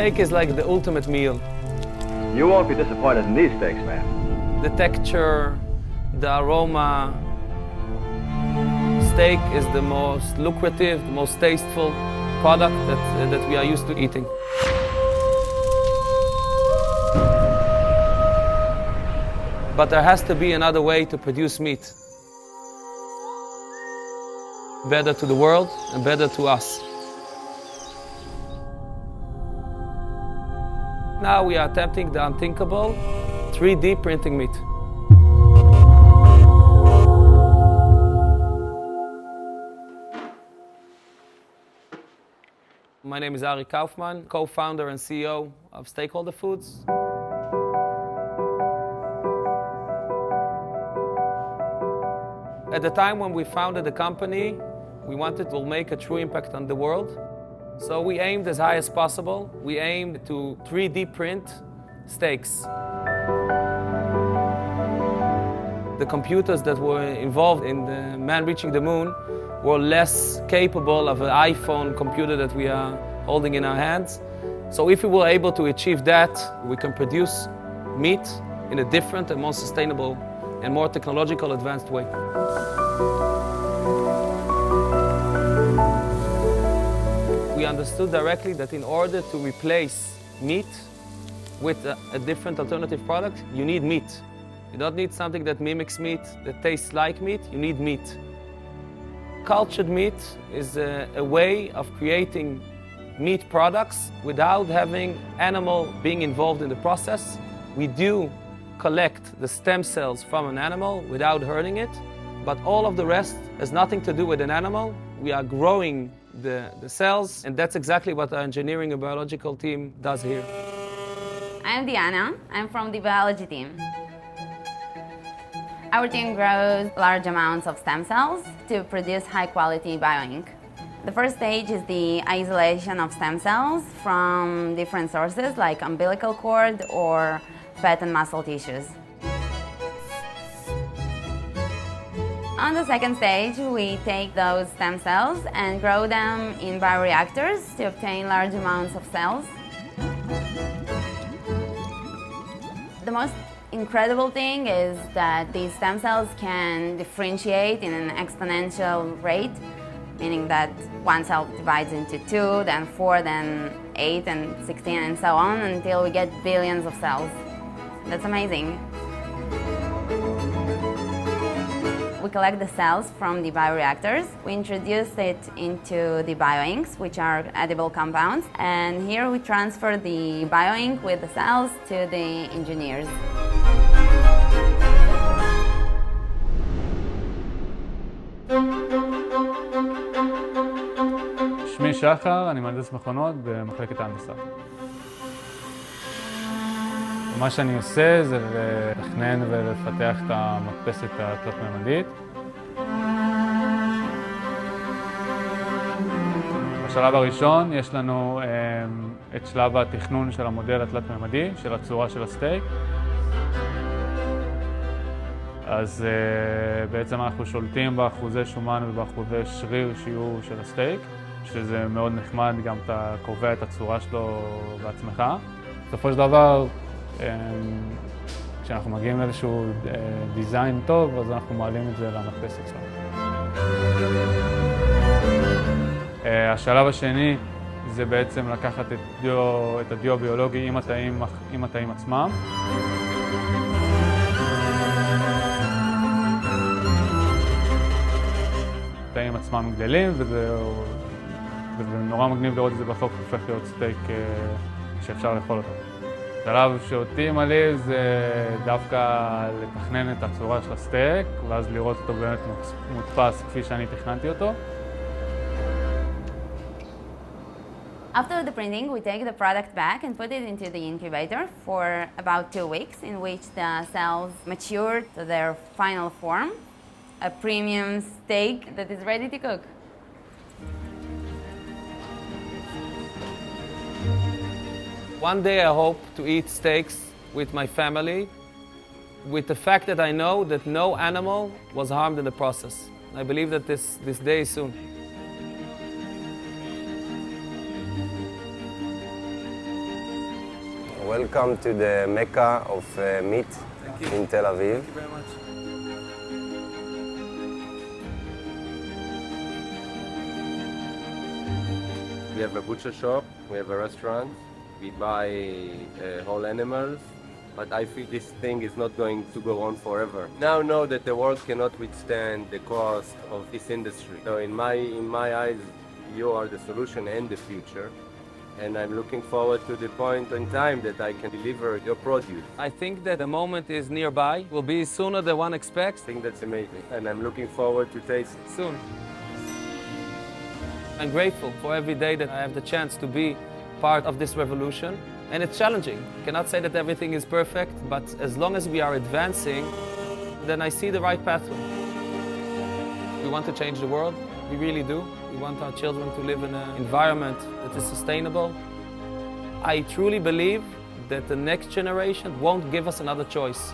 steak is like the ultimate meal. You won't be disappointed in these steaks, man. The texture, the aroma. Steak is the most lucrative, the most tasteful product that we are used to eating. But there has to be another way to produce meat. Better to the world and better to us. Now we are attempting the unthinkable, 3D printing meat. My name is Ari Kaufman, co-founder and CEO of Steakholder Foods. At the time when we founded the company, we wanted to make a true impact on the world. So we aimed as high as possible. We aimed to 3D print steaks. The computers that were involved in the man reaching the moon were less capable of an iPhone computer that we are holding in our hands. So if we were able to achieve that, we can produce meat in a different and more sustainable and more technological advanced way. We understood directly that in order to replace meat with a different alternative product, you need meat. You don't need something that mimics meat, that tastes like meat, you need meat. Cultured meat is a way of creating meat products without having animal being involved in the process. We do collect the stem cells from an animal without hurting it, but all of the rest has nothing to do with an animal. We are growing the cells, and that's exactly what our engineering and biological team does here. I'm Diana. I'm from the biology team. Our team grows large amounts of stem cells to produce high-quality bioink. The first stage is the isolation of stem cells from different sources like umbilical cord or fat and muscle tissues. On the second stage, we take those stem cells and grow them in bioreactors to obtain large amounts of cells. The most incredible thing is that these stem cells can differentiate in an exponential rate, meaning that one cell divides into 2, then 4, then 8, and 16, and so on, until we get billions of cells. That's amazing. We collect the cells from the bioreactors. We introduce it into the bioinks, which are edible compounds. And here we transfer the bioink with the cells to the engineers. שמי שחר, אני מהנדס מכונות במחלקת ההנדסה. מה שאני עושה זה לתכנן ולפתח את המדפסת התלת-ממדית. בשלב הראשון יש לנו את שלב התכנון של המודל התלת-ממדי, של הצורה של הסטייק. אז בעצם אנחנו שולטים באחוזי שומן ובאחוזי שריר שיהיו של הסטייק, שזה מאוד נחמד, גם אתה קובע את הצורה שלו בעצמך. בסופו של דבר, כשאנחנו מגיעים לאיזשהו דיזיין טוב, אז אנחנו מעלים את זה למדפסת שלנו. השלב השני זה בעצם לקחת את הדיו הביולוגי עם התאים עצמם. התאים עצמם גדלים, וזה נורא מגניב לראות את זה בסוף הופך להיות סטייק שאפשר לאכול אותו. השלב שאותי מעליב זה דווקא לתכנן את הצורה של הסטייק, ואז לראות אותו באמת מודפס כפי שאני תכננתי אותו. After the printing, we take the product back and put it into the incubator for about 2 weeks, in which the cells mature to their final form, a premium steak that is ready to cook. One day I hope to eat steaks with my family, with the fact that I know that no animal was harmed in the process. I believe that this day is soon. Welcome to the Mecca of meat in Tel Aviv. Thank you very much. We have a butcher shop, we have a restaurant, we buy whole animals, but I feel this thing is not going to go on forever. Now know that the world cannot withstand the cost of this industry. So in my eyes, you are the solution and the future. And I'm looking forward to the point in time that I can deliver your produce. I think that the moment is nearby, will be sooner than one expects. I think that's amazing, and I'm looking forward to taste it. Soon. I'm grateful for every day that I have the chance to be part of this revolution. And it's challenging. I cannot say that everything is perfect, but as long as we are advancing, then I see the right pathway. We want to change the world. We really do. We want our children to live in an environment that is sustainable. I truly believe that the next generation won't give us another choice.